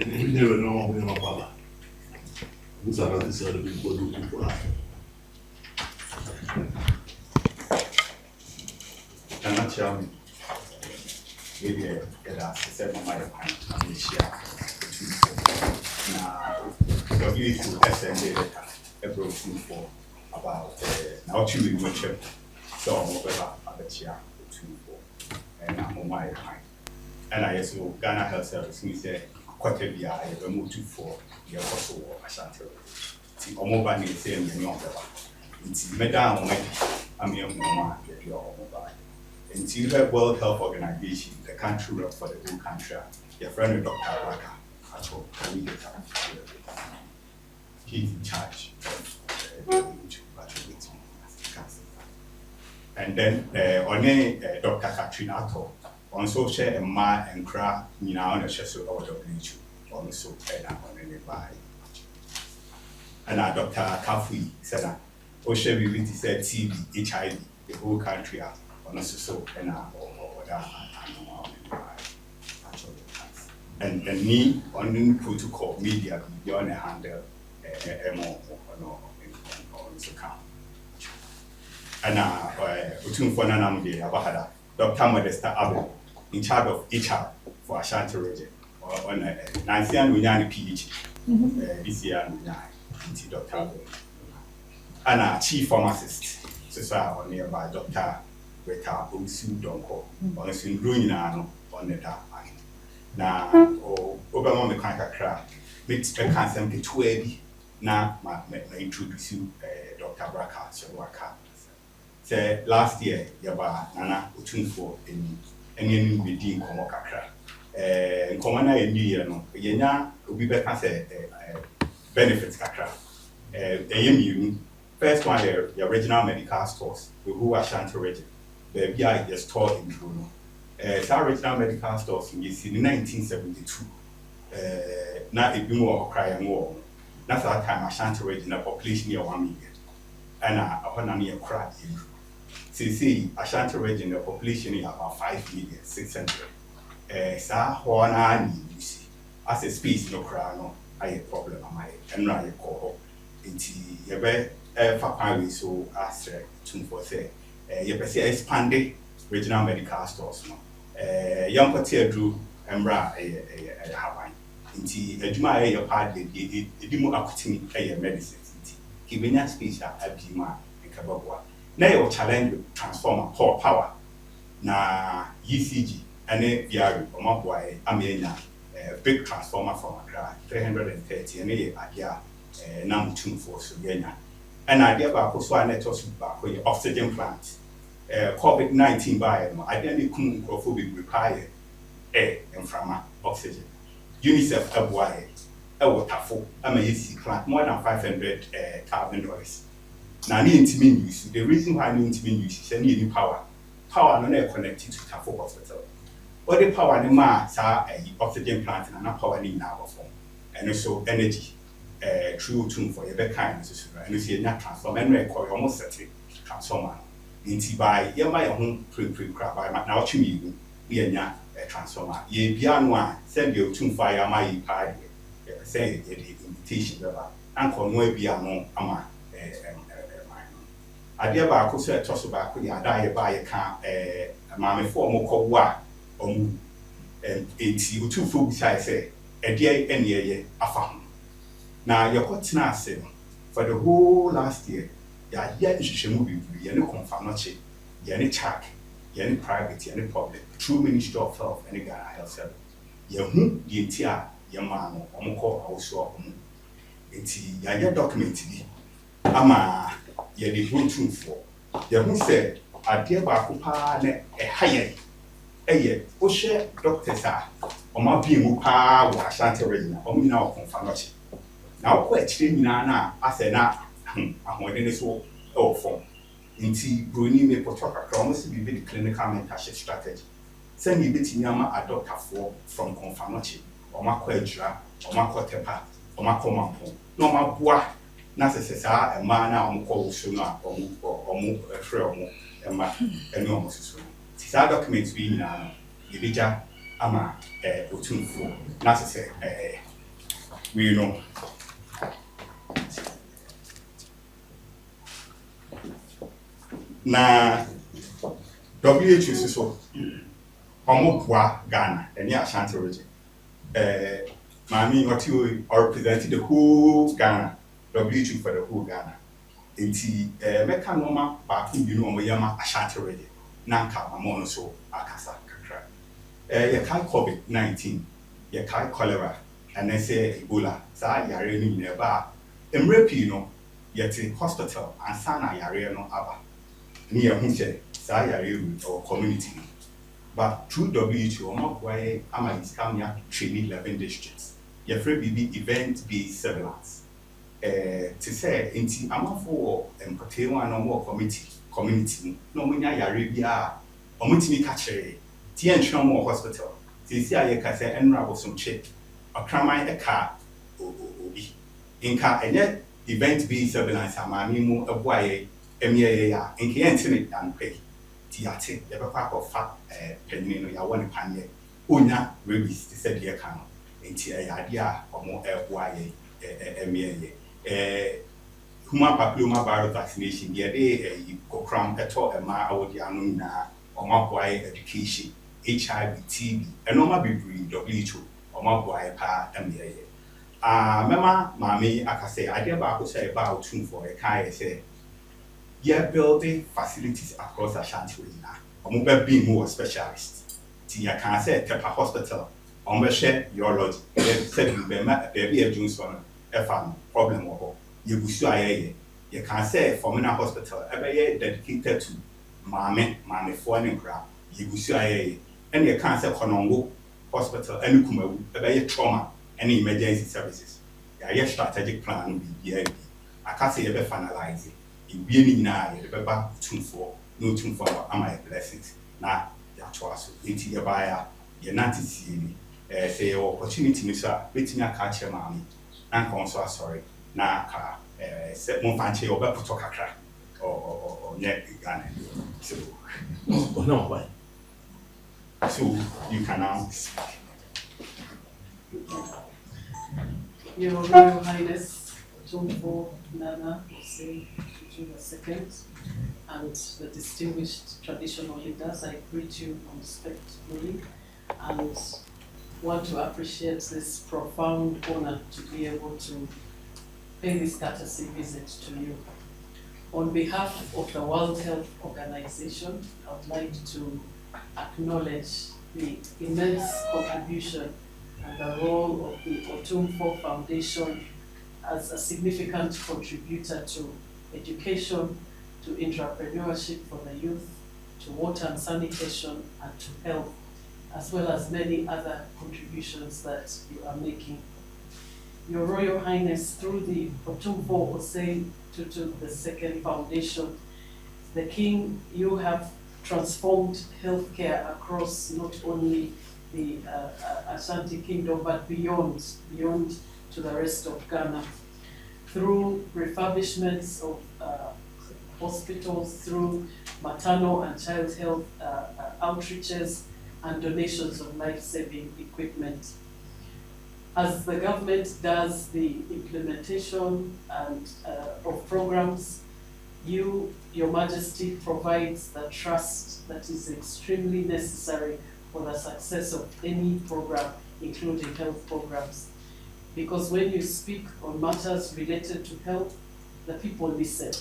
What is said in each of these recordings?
We never know when my father. Who's another side of people do for us? And not tell me. Maybe I said my mind and share. Now, so you to SND every 2-4 about now 2 weeks worship. So I'm over at the chair 2-4 and I'm on my mind. And I also Ghana Health Service, me say, quarter be I ever move 2-4 year also Asantehene. See, Omoba need say me on the it's Madame I'm young woman, get your mobile. Until the World Health Organization, the country rep for the whole country, your friend Dr. Raka, at all, he's in charge of cancer. And then only Dr. Katrina Atto, also share a ma and cra, you know, on a chest of WHO, also and on any by. And Dr. Kafui said, oh, shall we said TB, HIV, the whole country. So and me on the protocol media beyond a handle on this account. And between for Nanamde Abahada, Dr. Modesta Abe in charge of HR for Ashanti region or on Nancy and Winyani PhD this year and Dr. Abe and chief pharmacist so on nearby Dr. Opemsuo on some growing on the dark. Now, Obama me kind of crowd, makes a cancer to 20 now, my introduce you, Dr. Braka, so Waka. Say last year, Yaba, Nana, Opemsuo in any meeting, Komokakra. Commander in New Year, no, Yena, we better say benefits Kakra. First one, the original medical stores, who are Ashanti region. The BI is stored in Bruno. Our original medical stores in 1972. Now it been more crying war. That's our time Ashanti region, a population near 1 million. And a near cry. See, Ashanti region, the population is about 5,600,000. Sa one you see. As a species, no cry, no, I have a problem. And I call it. Papa so asked to say, you expanded regional medical stores. Young Patia drew Embra a Hawaii. Inti a Juma a part the Dimu acting a medicines. Giving speech at Jima and Kababwa. Now your challenge transformer power. Na ECG and a VR or Mabway, Amena, big transformer from Accra, 330 and a idea, number 2 for Sugena. An idea about Poswana back with oxygen plant. COVID-19 by I didn't couldn't require air and from oxygen. UNICEF FY, a waterfall, I may see plant more than $500,000. Now, need to mean use the reason why I need to mean use is any power. Power not connected to Tafo Hospital. But the power in Mars are a oxygen plant and not power in our form. And also energy. True tune for your kind, and you see not transform and record almost certain transformer. Inti by my home crab by now to me, we are not a transformer. Ye beyond one, send your tune fire my pie, say invitation, Uncle no beyond ama I dear by could say toss back with your die by a car, a mammy for more cold war or move. And it's you 2 fools, I say, a dear and ye a farm. Now, your what's now saying for the whole last year, ya yet should move you, no confirm not check, any check, any private, any public, true Ministry of Health, any Ghana Health Service. Ya who, the entire young man, or more also. It's ya documented. Ama, ya the good tune for. Ya who said, I dear Bakupa, a higher, a year, or share doctors are, or my being Mupa, or Ashanti region, or me now confirm not check. Now, quite Nana, I say, now, I'm waiting this war or form. Inti Bruni may put up a promise to be the clinical mentorship strategy. Send me bit Yama a doctor for from Confirmation, or my quadra, or my quartepa, or my command. No, my bois, Nassessa, a man now called sooner or move a frail enormous. These are documents being Libija, Ama, Utunfo, Nassessa, we know. Na WHO so omo boa Ghana and Ashanti region. Mami Otio represented the whole Ghana, WHO for the whole Ghana. Enti meka noma baako bi no omo yama Ashanti region. Na nka mama no so akasa kakra. Ye kai COVID-19, ye kai cholera, and then say Ebola. Sa yare ni neba. Emre pi no yete hospital and sana yare no aba. Ni ye hu say sa yare or community. But through WHO, Omokwai Amalis Kamia training 11 districts. Your free BB event-based surveillance. To say, inti amafo empotewa no more community. No munya yaribia, omutimi kachere. Ti entry more hospital. Sisi aye kase enra bosom check. Okramai eka obi. Inka enye event-based surveillance amami mu ebuaye emye ya. Inki entine anpe. Tiate, the papa of fat penny, ya one panye, Una, rabies, the said year can, and tia idea or more FYA, Huma papilloma virus vaccination, the day you go cram at all a ma out the anuna, or Mapway education, HIV, TB, and no ma be breed, WHO, or Mapway pa, Mama, Mammy, I can say, I dare about say about tune for a kai say. Yeah, building facilities across Ashanti region. I'm being more specialist. Tia can say Kepa Hospital. I'm share urology. Said you baby a Jones one a problem or you you can say Formina Hospital every dedicated to Mame foreign and crap. You and you can say Konongo Hospital and Kumawu about trauma and emergency services. Yeah, strategic plan be yeah. I can't say ever finalize it. In being now, the Baba tune for no tune for my blessings. Now, that was it. Your buyer, you're not to see me. Say opportunity, Mr. Waiting a catch your mommy. And also sorry. Now, set more fancy or better talk a crack or net gun. So, no, why? So, you can now. Your Royal Highness, Jumbo Nana Hussein II, and the distinguished traditional leaders, I greet you respectfully and want to appreciate this profound honor to be able to pay this courtesy visit to you. On behalf of the World Health Organization, I would like to acknowledge the immense contribution and the role of the Opemsuo Foundation as a significant contributor to education, to entrepreneurship for the youth, to water and sanitation, and to health, as well as many other contributions that you are making. Your Royal Highness, through the Opemsuo Osei Tutu II Foundation, the King, you have transformed healthcare across not only the Ashanti Kingdom, but beyond to the rest of Ghana, through refurbishments of hospitals, through maternal and child health outreaches, and donations of life-saving equipment. As the government does the implementation and of programs, Your Majesty provides the trust that is extremely necessary for the success of any program, including health programs. Because when you speak on matters related to health, the people listen.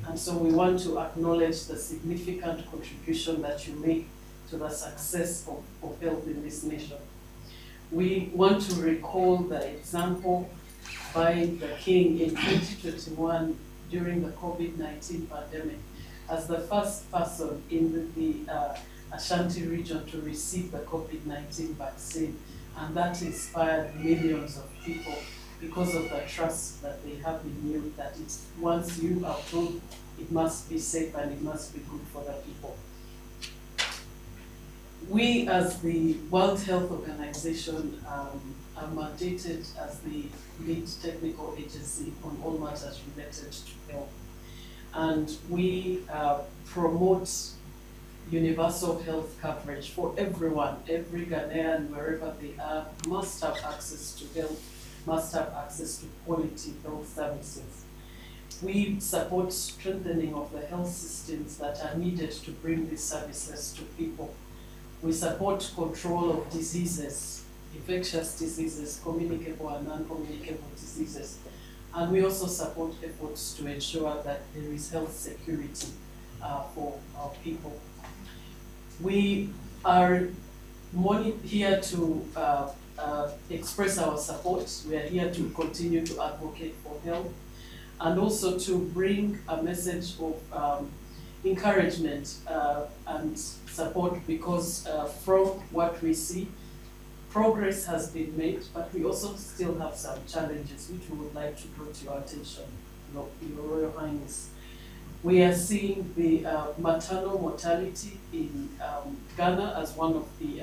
And so we want to acknowledge the significant contribution that you make to the success of health in this nation. We want to recall the example by the King in 2021 during the COVID-19 pandemic as the first person in the Ashanti region to receive the COVID-19 vaccine. And that inspired millions of people because of the trust that they have in you, that it's once you are told it must be safe and it must be good for the people. We as the World Health Organization are mandated as the lead technical agency on all matters related to health. And we promote universal health coverage for everyone. Every Ghanaian, wherever they are, must have access to health must have access to quality health services. We support strengthening of the health systems that are needed to bring these services to people. We support control of diseases, infectious diseases, communicable and non-communicable diseases. And we also support efforts to ensure that there is health security for our people. We are here to express our support. We are here to continue to advocate for health and also to bring a message of encouragement and support, because from what we see, progress has been made, but we also still have some challenges which we would like to draw to your attention, Your Royal Highness. We are seeing the maternal mortality in Ghana as one of the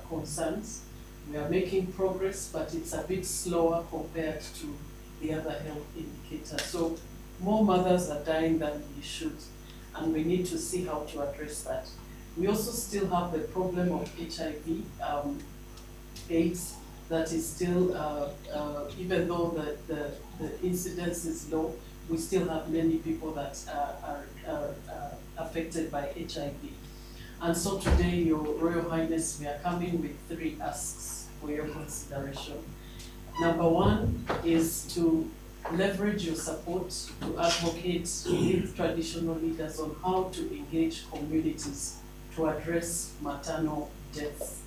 concerns. We are making progress, but it's a bit slower compared to the other health indicators. So more mothers are dying than we should, and we need to see how to address that. We also still have the problem of HIV, AIDS, that is still, even though the incidence is low, we still have many people that are affected by HIV. And so today, Your Royal Highness, we are coming with 3 asks for your consideration. Number 1 is to leverage your support to advocate with traditional leaders on how to engage communities to address maternal deaths.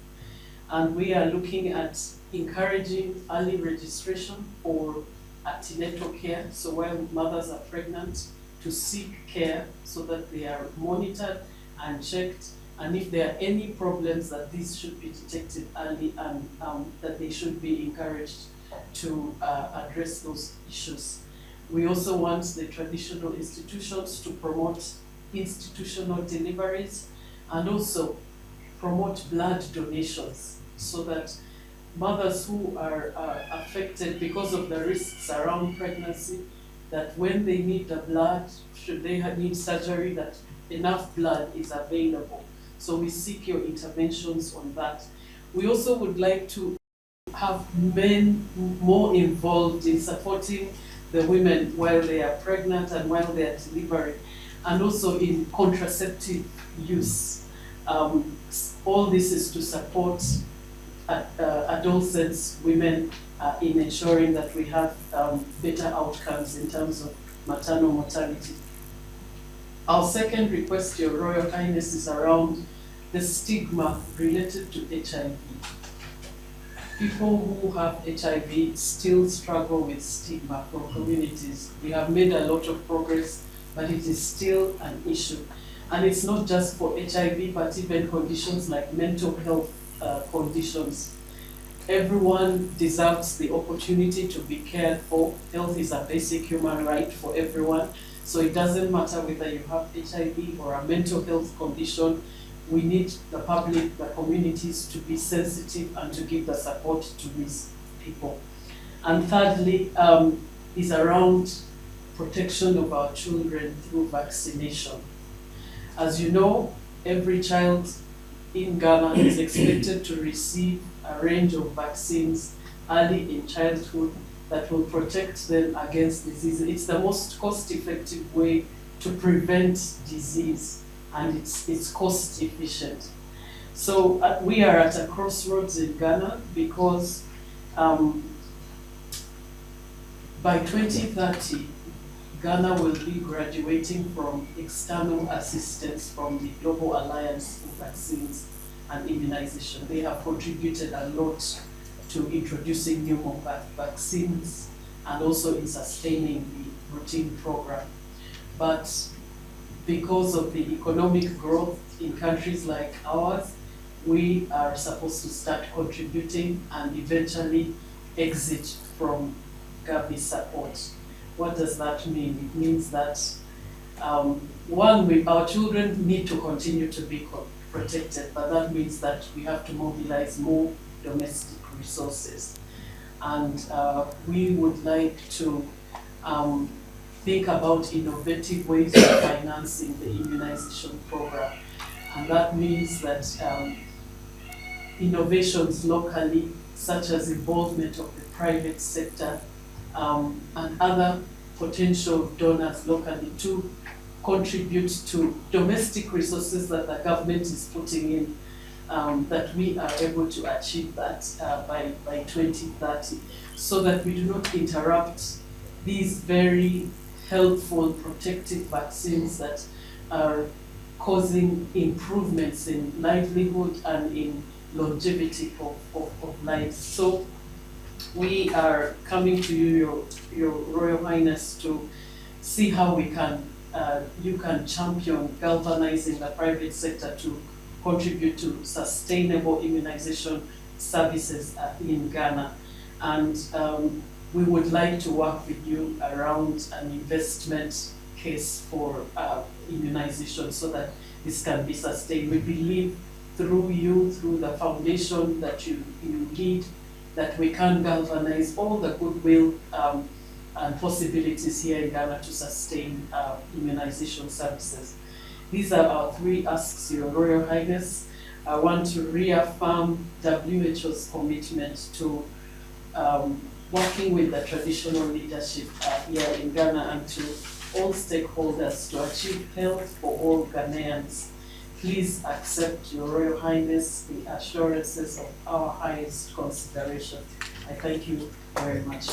And we are looking at encouraging early registration for antenatal care, so while mothers are pregnant, to seek care so that they are monitored and checked, and if there are any problems, that these should be detected early and that they should be encouraged to address those issues. We also want the traditional institutions to promote institutional deliveries and also promote blood donations, so that mothers who are affected because of the risks around pregnancy, that when they need the blood, should they need surgery, that enough blood is available. So we seek your interventions on that. We also would like to have men more involved in supporting the women while they are pregnant and while they are delivering, and also in contraceptive use. All this is to support adolescents, women, in ensuring that we have better outcomes in terms of maternal mortality. Our second request, Your Royal Highness, is around the stigma related to HIV. People who have HIV still struggle with stigma from communities. We have made a lot of progress, but it is still an issue. And it's not just for HIV, but even conditions like mental health conditions. Everyone deserves the opportunity to be cared for. Health is a basic human right for everyone. So it doesn't matter whether you have HIV or a mental health condition. We need the public, the communities to be sensitive and to give the support to these people. And thirdly, is around protection of our children through vaccination. As you know, every child in Ghana is expected to receive a range of vaccines early in childhood that will protect them against disease. It's the most cost-effective way to prevent disease, and it's cost efficient. So we are at a crossroads in Ghana because by 2030, Ghana will be graduating from external assistance from the Global Alliance for Vaccines and Immunization. They have contributed a lot to introducing new vaccines and also in sustaining the routine program. But because of the economic growth in countries like ours, we are supposed to start contributing and eventually exit from Gavi support. What does that mean? It means that our children need to continue to be protected, but that means that we have to mobilize more domestic resources. And we would like to think about innovative ways of financing the immunization program. And that means that innovations locally, such as involvement of the private sector and other potential donors locally to contribute to domestic resources that the government is putting in, that we are able to achieve that by 2030, so that we do not interrupt these very helpful protective vaccines that are causing improvements in livelihood and in longevity of life. So we are coming to you, Your Royal Highness, to see how we can, you can champion galvanizing the private sector to contribute to sustainable immunization services in Ghana. And we would like to work with you around an investment case for immunization so that this can be sustained. We believe through you, through the foundation that you lead, that we can galvanize all the goodwill and possibilities here in Ghana to sustain immunization services. These are our 3 asks, Your Royal Highness. I want to reaffirm WHO's commitment to working with the traditional leadership here in Ghana and to all stakeholders to achieve health for all Ghanaians. Please accept, Your Royal Highness, the assurances of our highest consideration. I thank you very much.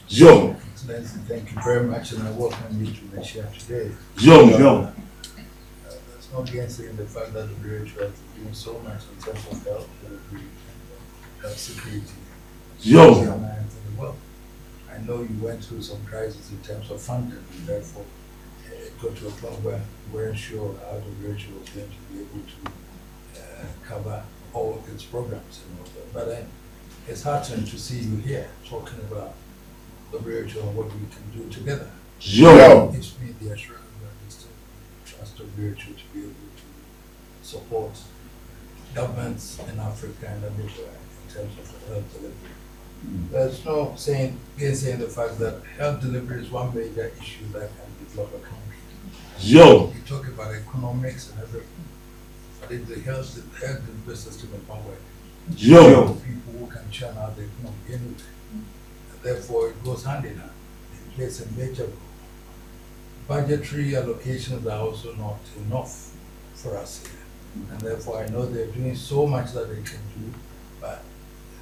Yo. Excellency, thank you very much, and I welcome you to my share today. Yo. There's no gainsaying the fact that the WHO is doing so much in terms of health delivery and health security. Yo. In the world. I know you went through some crises in terms of funding, and therefore it got to a point where we weren't sure how the WHO was going to be able to cover all its programs and all that. But it's heartening to see you here talking about the WHO and what we can do together. Yo. It gives me the assurance that we still trust the WHO to be able to support governments in Africa and everywhere in terms of health delivery. There's no saying the fact that health delivery is one major issue that can develop a country. Yo. You talk about economics and everything, but if the health delivery system is one way, Yo. people who can churn out the economy anyway. Therefore, it goes hand in hand. It plays a major role. Budgetary allocations are also not enough for us here. And therefore, I know they're doing so much that they can do, but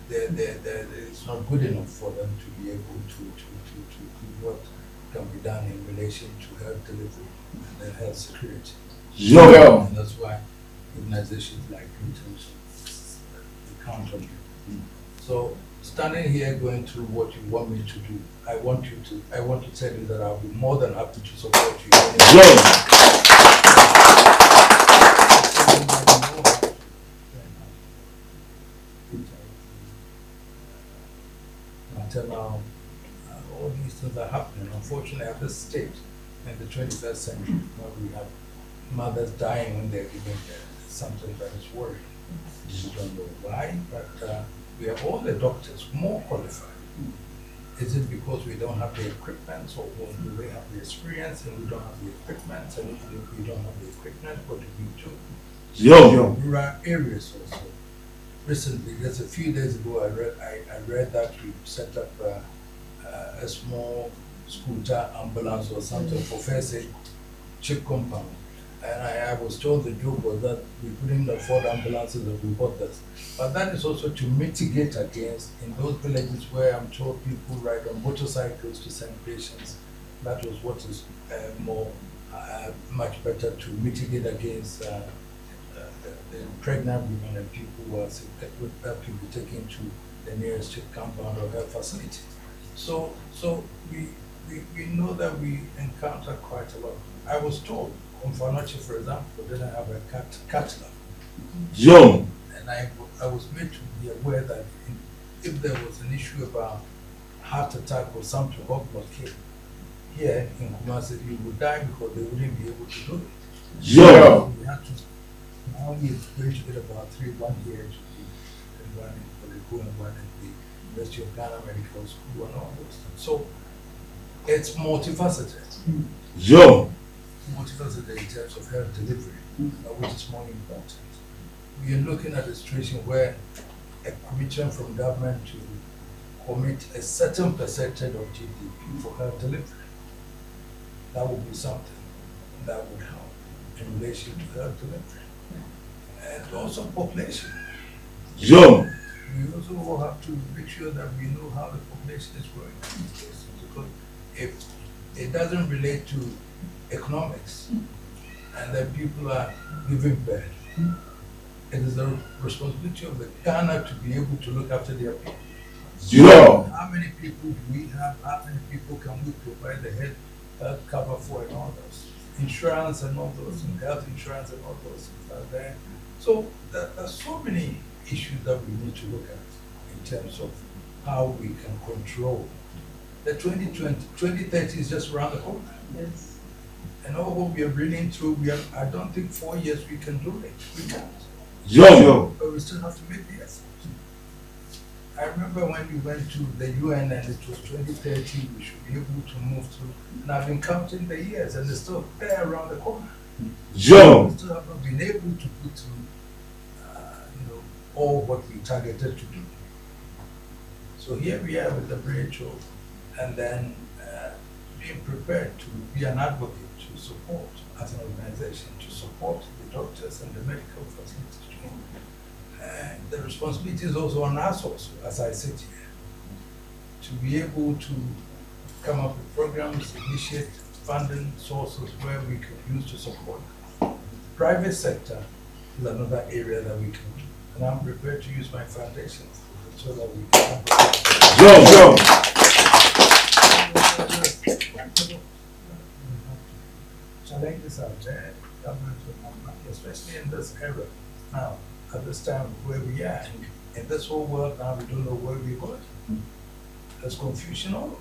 it's not good enough for them to be able to do what can be done in relation to health delivery and then health security. Yo. And that's why organizations like Newton's count on you. So, standing here going through what you want me to do, I want to tell you that I'll be more than happy to support you. Until now, all these things are happening. Unfortunately, at this stage, in the 21st century, where we have mothers dying when they're giving birth, it's something that is worrying. We don't know why, but we have all the doctors more qualified. Is it because we don't have the equipment, or do they have the experience and we don't have the equipment? And if we don't have the equipment, what do we do? Yo. Rural areas also. Recently, just a few days ago, I read that we set up a small scooter ambulance or something for first aid chip compound. And I was told the joke was that we couldn't afford ambulances if we bought this. But that is also to mitigate against, in those villages where I'm told people ride on motorcycles to send patients, that was what is much better to mitigate against the pregnant women and people who are sick, that people taken to the nearest compound or health facility. So we know that we encounter quite a lot. I was told Umfanochi, for example, didn't have a cat lab. Yo. And I was made to be aware that if there was an issue about heart attack or some tuberculosis case here in Kumasi, you would die because they wouldn't be able to do it. Yo. We had to, now we're going to get about 1 year to be running for the Go and one at the University of Ghana Medical School and all those things. So it's multifaceted. Yo. Multifaceted in terms of health delivery, which is more important. we are looking at a situation where a commitment from government to commit a certain percentage of GDP for health delivery. That would be something that would help in relation to health delivery. And also population. Yo. We also will have to make sure that we know how the population is growing. Because if it doesn't relate to economics and then people are giving birth, it is the responsibility of the Ghana to be able to look after their people. Yo. How many people do we have? How many people can we provide the health cover for and all those? Insurance and all those, and health insurance and all those things are there. So there's so many issues that we need to look at in terms of how we can control. The 2030 is just around the corner. Yes. And all what we are bringing through, I don't think 4 years we can do it. We can't. Yo. But we still have to make the effort. I remember when we went to the UN and it was 2030, we should be able to move through. And I've been counting the years and it's still there around the corner. Yo. We still have not been able to put through, all what we targeted to do. So here we are with the bridge, and then being prepared to be an advocate, to support as an organization, to support the doctors and the medical facilities. And the responsibility is also on us also, as I sit here, to be able to come up with programs, initiate funding sources where we could use to support. Private sector is another area that we can do. And I'm prepared to use my foundation so that we can. Yo. Challenges are there, government will have money, especially in this era now, at this time where we are. In this whole world now, we don't know where we're going. There's confusion all over.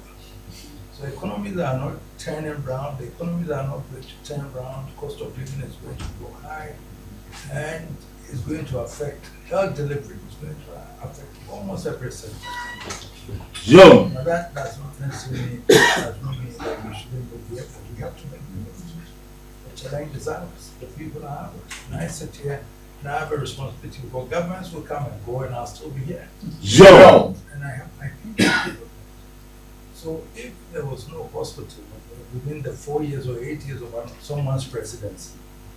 So economies are not turning around, the economies are not going to turn around, the cost of living is going to go high, and it's going to affect health delivery, it's going to affect almost every sector. Yo. Now that does not necessarily mean that we shouldn't make the effort. We have to make the effort. The challenge is ours, the people are ours. And I sit here and I have a responsibility because governments will come and go and I'll still be here. Yo. And I have my people. So if there was no hospital within the 4 years or 8 years of someone's presidency,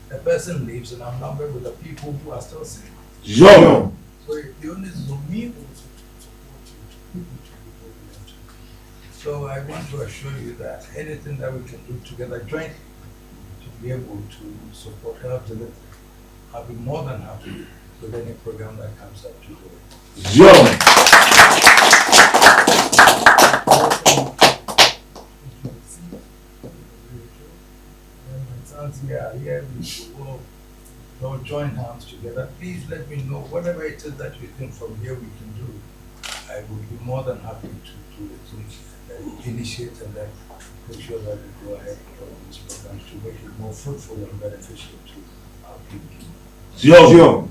the person leaves and I'm numbered with the people who are still sick. Yo. So the onus is on me also to support you, to be able to. So I want to assure you that anything that we can do together jointly to be able to support health delivery, I'll be more than happy with any program that comes up to do it. Yo. Here we will all join hands together. Please let me know whatever it is that you think from here we can do. I would be more than happy to initiate and then make sure that we go ahead with all these programs to make it more fruitful and beneficial to our people. Yo.